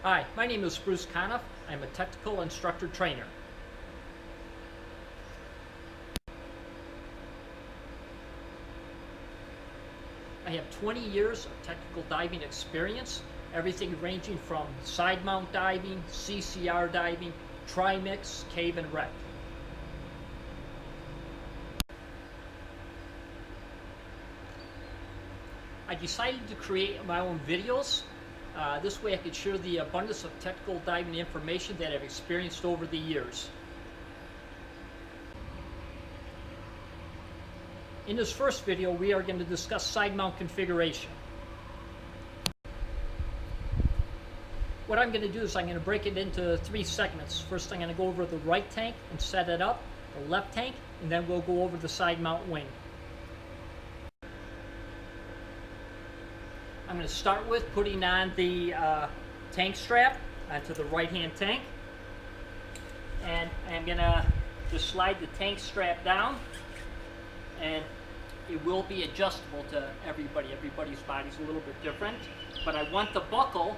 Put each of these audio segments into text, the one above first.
Hi, my name is Bruce Conniff. I'm a technical instructor trainer. I have 20 years of technical diving experience, everything ranging from side mount diving, CCR diving, trimix, cave and wreck. I decided to create my own videos. This way I could share the abundance of technical diving information that I've experienced over the years. In this first video, we are going to discuss side mount configuration. What I'm going to do is I'm going to break it into 3 segments. First, I'm going to go over the right tank and set it up, the left tank, and then we'll go over the side mount wing. I'm going to start with putting on the tank strap onto the right hand tank, and I'm going to just slide the tank strap down, and it will be adjustable to everybody. Everybody's body's a little bit different, but I want the buckle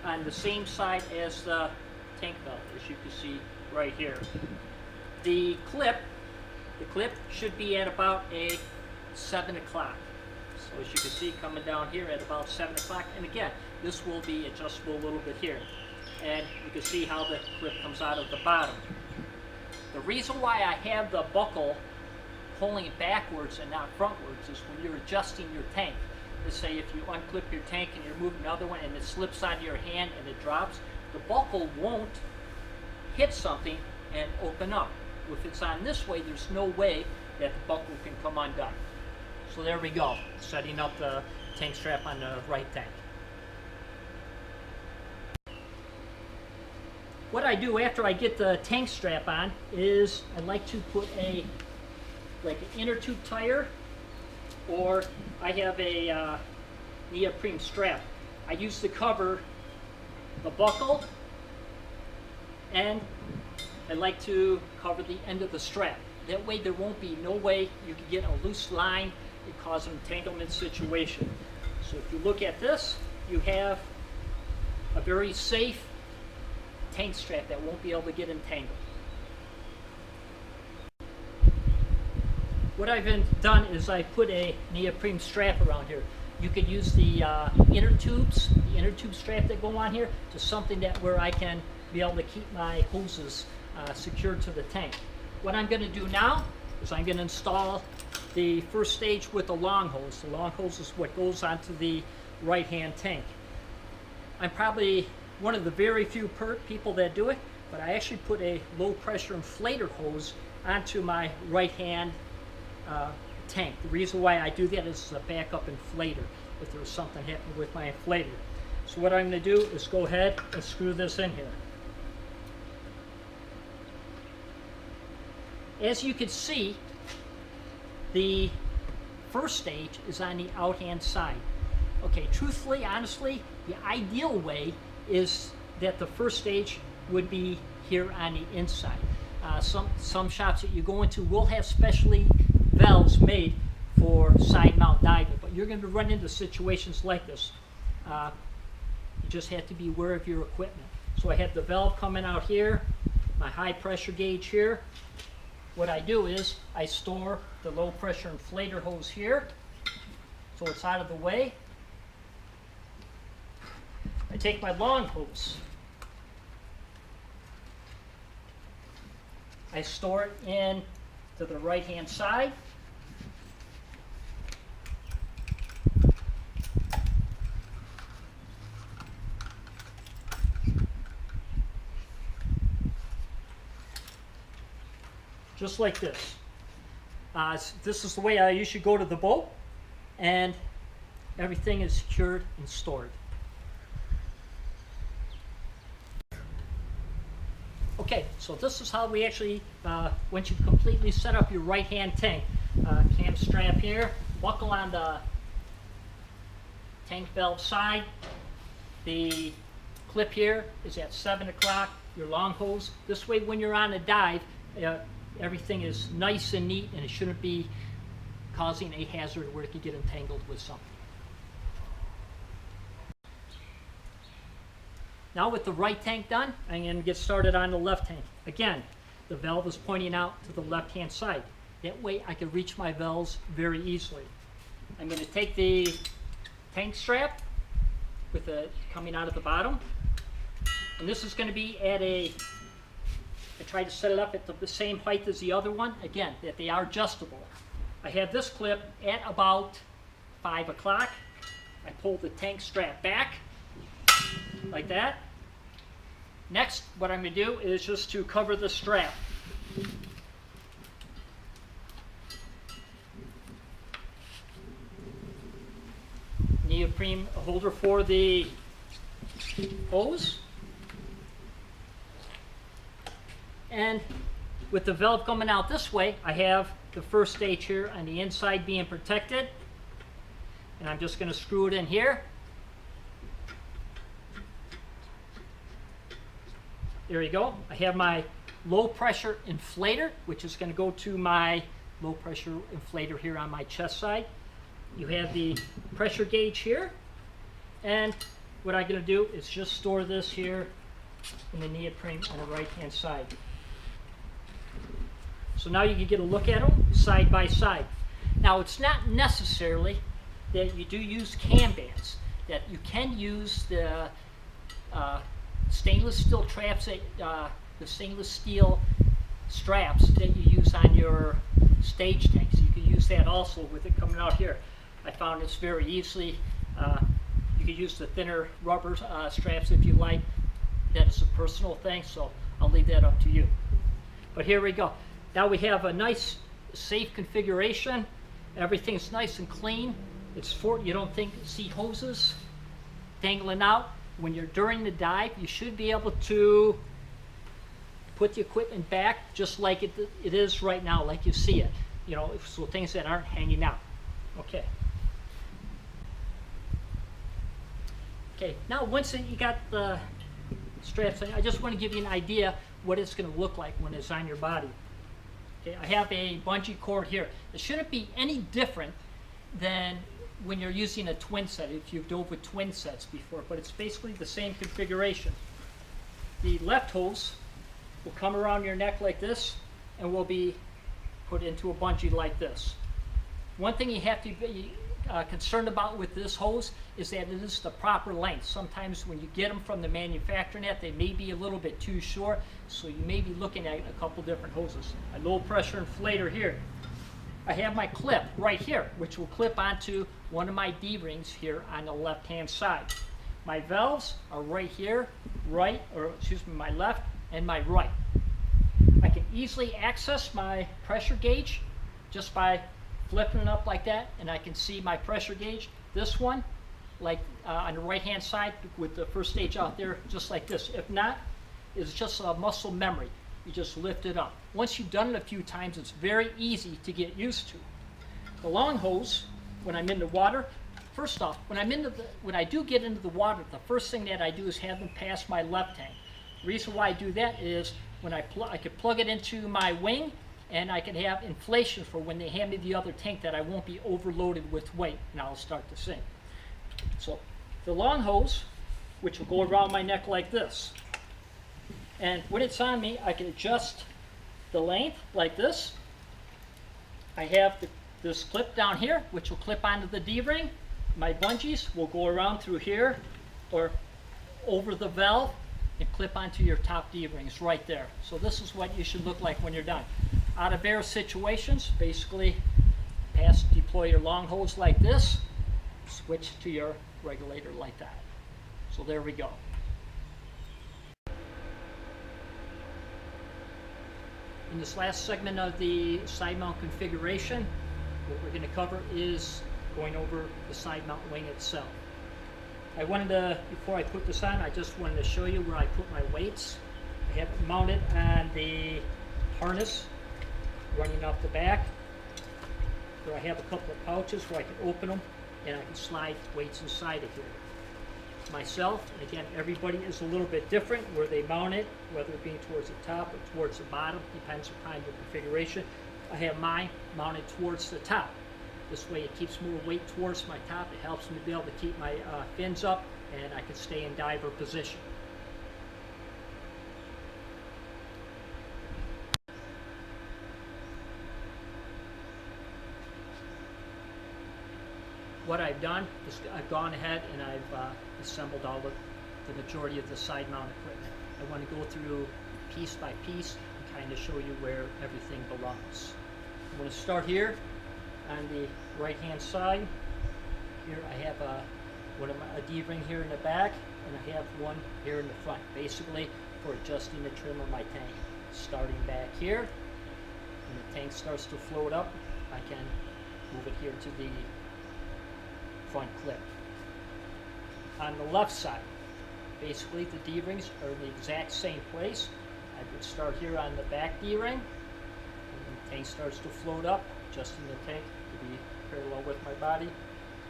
on the same side as the tank belt, as you can see right here. The clip should be at about a 7 o'clock. So as you can see, coming down here at about 7 o'clock, and again, this will be adjustable a little bit here. And you can see how the clip comes out of the bottom. The reason why I have the buckle pulling it backwards and not frontwards is when you're adjusting your tank. Let's say if you unclip your tank and you're moving another one and it slips out of your hand and it drops, the buckle won't hit something and open up. If it's on this way, there's no way that the buckle can come undone. So there we go, setting up the tank strap on the right tank. What I do after I get the tank strap on is I like to put like an inner tube tire, or I have a neoprene strap. I use to cover the buckle, and I like to cover the end of the strap. That way there won't be no way you can get a loose line and cause an entanglement situation. So if you look at this, you have a very safe tank strap that won't be able to get entangled. What I've done is I put a neoprene strap around here. You could use the inner tube strap that go on here to something that where I can be able to keep my hoses secured to the tank. What I'm going to do now is I'm going to install the first stage with the long hose. The long hose is what goes onto the right hand tank. I'm probably one of the very few people that do it, but I actually put a low pressure inflator hose onto my right hand tank. The reason why I do that is a backup inflator if there was something happening with my inflator. So what I'm going to do is go ahead and screw this in here. As you can see, the first stage is on the out hand side. Okay, truthfully, honestly, the ideal way is that the first stage would be here on the inside. Some shops that you go into will have specially valves made for side mount diving, but you're going to run into situations like this. You just have to be aware of your equipment. So I have the valve coming out here, my high pressure gauge here. What I do is I store the low pressure inflator hose here, so it's out of the way. I take my long hose. I store it in to the right hand side. Just like this. This is the way I usually go to the boat, and everything is secured and stored. Okay, so this is how we actually, once you completely set up your right hand tank, cam strap here, buckle on the tank valve side, the clip here is at 7 o'clock, your long hose. This way when you're on a dive, everything is nice and neat, and it shouldn't be causing a hazard where it could get entangled with something. Now with the right tank done, I'm going to get started on the left tank. Again, the valve is pointing out to the left-hand side. That way I can reach my valves very easily. I'm going to take the tank strap with it coming out at the bottom. And this is going to be at I tried to set it up at the same height as the other one. Again, that they are adjustable. I have this clip at about 5 o'clock. I pull the tank strap back like that. Next, what I'm going to do is just to cover the strap. Neoprene holder for the hose. And with the valve coming out this way, I have the first stage here on the inside being protected. And I'm just going to screw it in here. There you go. I have my low pressure inflator, which is going to go to my low pressure inflator here on my chest side. You have the pressure gauge here. And what I'm going to do is just store this here in the neoprene on the right hand side. So now you can get a look at them side by side. Now it's not necessarily that you do use cam bands, that you can use the stainless steel traps, the stainless steel straps that you use on your stage tanks. You can use that also with it coming out here. I found it's very easily. You can use the thinner rubber straps if you like. That is a personal thing, so I'll leave that up to you. But here we go. Now we have a nice, safe configuration. Everything's nice and clean. You don't see hoses dangling out. When you're during the dive, you should be able to put the equipment back just like it is right now, like you see it. You know, so things that aren't hanging out. Okay. Okay, now once you got the straps in, I just want to give you an idea what it's going to look like when it's on your body. Okay, I have a bungee cord here. It shouldn't be any different than when you're using a twin set, if you've dove with twin sets before, but it's basically the same configuration. The left hose will come around your neck like this and will be put into a bungee like this. One thing you have to be concerned about with this hose is that it is the proper length. Sometimes when you get them from the manufacturer net, they may be a little bit too short, so you may be looking at a couple different hoses. A low pressure inflator here. I have my clip right here, which will clip onto one of my D-rings here on the left-hand side. My valves are right here, my left and my right. I can easily access my pressure gauge just by flipping it up like that, and I can see my pressure gauge. This one, like on the right-hand side with the first stage out there, just like this. If not, it's just a muscle memory. You just lift it up. Once you've done it a few times, it's very easy to get used to. The long hose, when I'm in the water, first off, when I do get into the water, the first thing that I do is have them pass my left tank. The reason why I do that is when I could plug it into my wing, and I can have inflation for when they hand me the other tank, that I won't be overloaded with weight and I'll start to sink. So the long hose, which will go around my neck like this. And when it's on me, I can adjust the length like this. I have this clip down here, which will clip onto the D-ring. My bungees will go around through here or over the valve and clip onto your top D-rings right there. So this is what you should look like when you're done. Out of air situations, basically deploy your long hose like this, switch to your regulator like that. So there we go. In this last segment of the side mount configuration, what we're going to cover is going over the side mount wing itself. Before I put this on, I just wanted to show you where I put my weights. I have it mounted on the harness running off the back, where I have a couple of pouches where I can open them and I can slide weights inside of here. Myself, and again, everybody is a little bit different where they mount it, whether it being towards the top or towards the bottom, depends upon your configuration. I have mine mounted towards the top. This way it keeps more weight towards my top. It helps me be able to keep my fins up, and I can stay in diver position. what I've done is I've gone ahead and I've assembled all the majority of the side mount equipment. I want to go through piece by piece and kind of show you where everything belongs. I'm going to start here on the right hand side. Here I have a D-ring here in the back, and I have one here in the front, basically for adjusting the trim of my tank. Starting back here, when the tank starts to float up, I can move it here to the front clip. On the left side, basically the D-rings are in the exact same place. I would start here on the back D-ring, and when the tank starts to float up, adjusting the tank to be parallel with my body,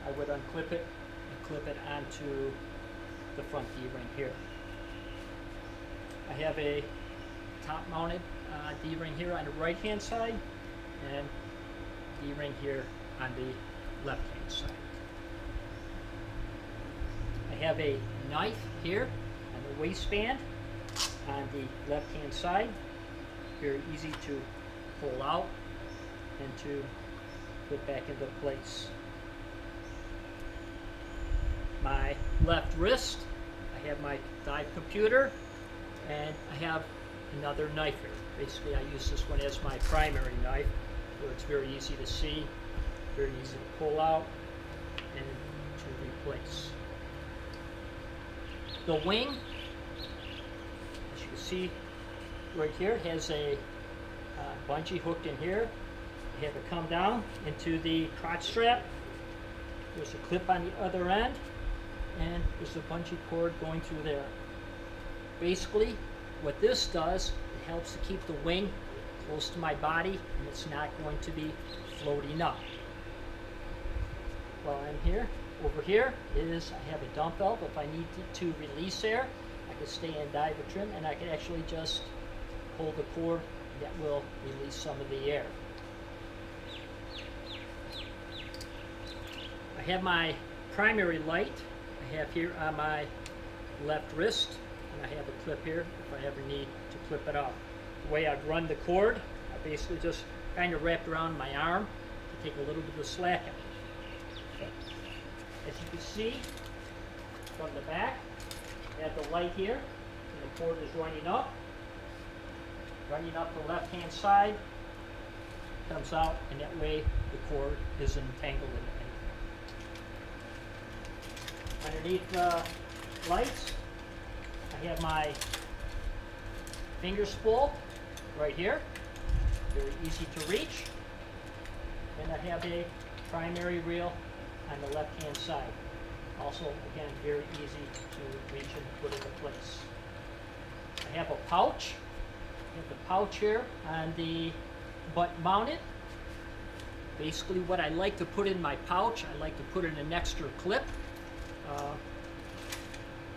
I would unclip it and clip it onto the front D-ring here. I have a top mounted D-ring here on the right hand side and D-ring here on the left hand side. I have a knife here on the waistband on the left hand side. Very easy to pull out and to put back into place. My left wrist, I have my dive computer, and I have another knife here. Basically, I use this one as my primary knife, where it's very easy to see, very easy to pull out, and to replace. The wing, as you can see right here, has a bungee hooked in here. I have it come down into the crotch strap. There's a clip on the other end, and there's a bungee cord going through there. Basically, what this does, it helps to keep the wing close to my body, and it's not going to be floating up. While I'm here, over here is, I have a dump valve. If I need to release air, I can stay in dive or trim, and I can actually just pull the cord that will release some of the air. I have my primary light I have here on my left wrist, and I have a clip here if I ever need to clip it out. The way I've run the cord, I basically just kind of wrapped around my arm to take a little bit of the slack out. Okay. As you can see from the back, I have the light here, and the cord is running up the left-hand side, comes out, and that way the cord isn't entangled in anything. Underneath the lights, I have my finger spool right here, very easy to reach, and I have a primary reel on the left-hand side. Also, again, very easy to reach and put into place. I have a pouch. I have the pouch here on the butt mounted. Basically, what I like to put in my pouch, I like to put in an extra clip.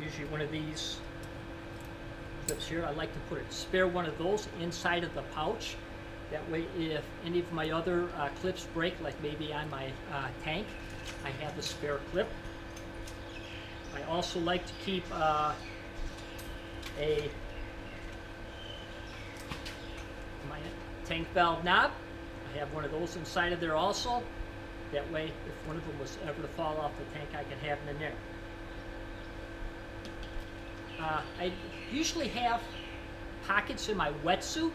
Usually one of these clips here, I like to put a spare one of those inside of the pouch. That way, if any of my other clips break, like maybe on my tank, I have a spare clip. I also like to keep my tank valve knob. I have one of those inside of there also. That way, if one of them was ever to fall off the tank, I can have them in there. I usually have pockets in my wetsuit,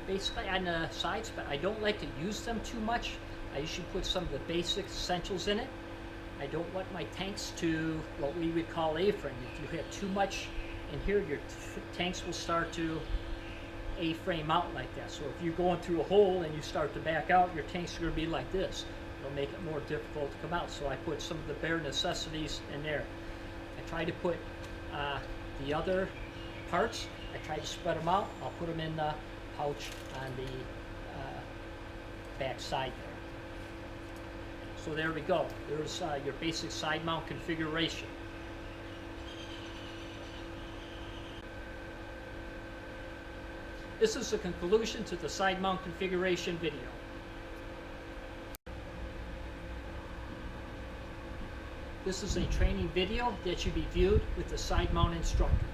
basically on the sides, but I don't like to use them too much. I usually put some of the basic essentials in it. I don't want my tanks to, what we would call A-frame. If you have too much in here, your tanks will start to A-frame out like that. So if you're going through a hole and you start to back out, your tanks are going to be like this. It'll make it more difficult to come out. So I put some of the bare necessities in there. I try to put the other parts, I try to spread them out. I'll put them in the pouch on the back side there. So there we go. There's your basic side mount configuration. This is the conclusion to the side mount configuration video. This is a training video that should be viewed with the side mount instructor.